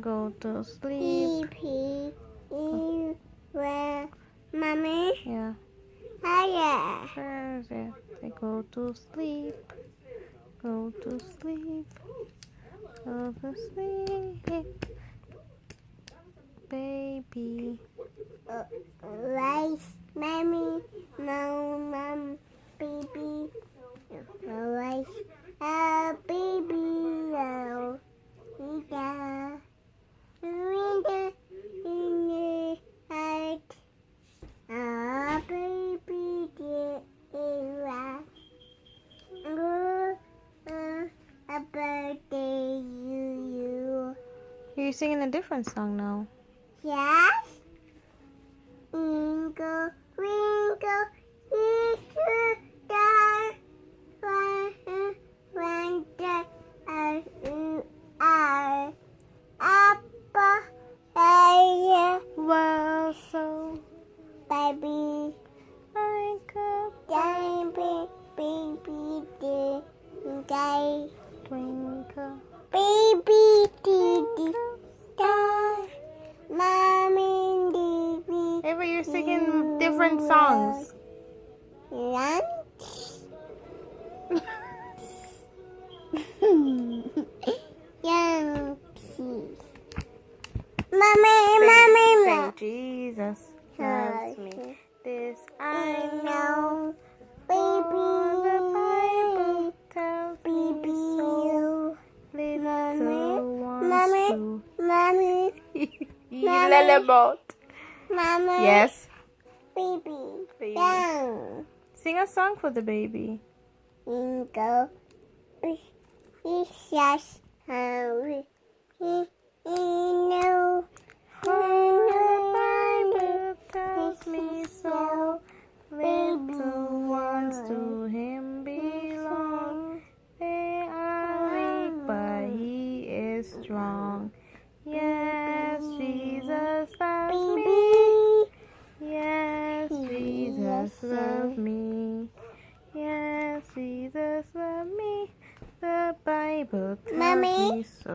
Go to sleep. Where, Mommy? Yeah. Hiya. Where is it? Say go to sleep. Go to sleep. Go to sleep. Baby. Rice, Mommy. No, Mom. Baby. Rice. Baby. Oh. Yeah. Winter in the heart. Baby, dear Ayva. A birthday, you. You're singing a different song now. Yes. Twinkle, twinkle, little star. Wonder, apple, Well, so baby, like a baby, day, twinkle. baby, did star, mommy, baby, Ava, you're singing different songs. lunch. Young peas. Mommy. Say Jesus loves me. This I know. know. For the Bible Baby, tells baby, me so. Little ones too. Mommy, Lullaby. Mommy, Yes. baby, down. Sing a song for the baby. Go. Yes, hurry. No. For the Bible tells me so. Little ones to him belong. They are weak, but he is strong. Yes, Jesus loves me. Yes, Jesus loves me. Yes, Jesus loves me. The Bible tells Mommy? me so.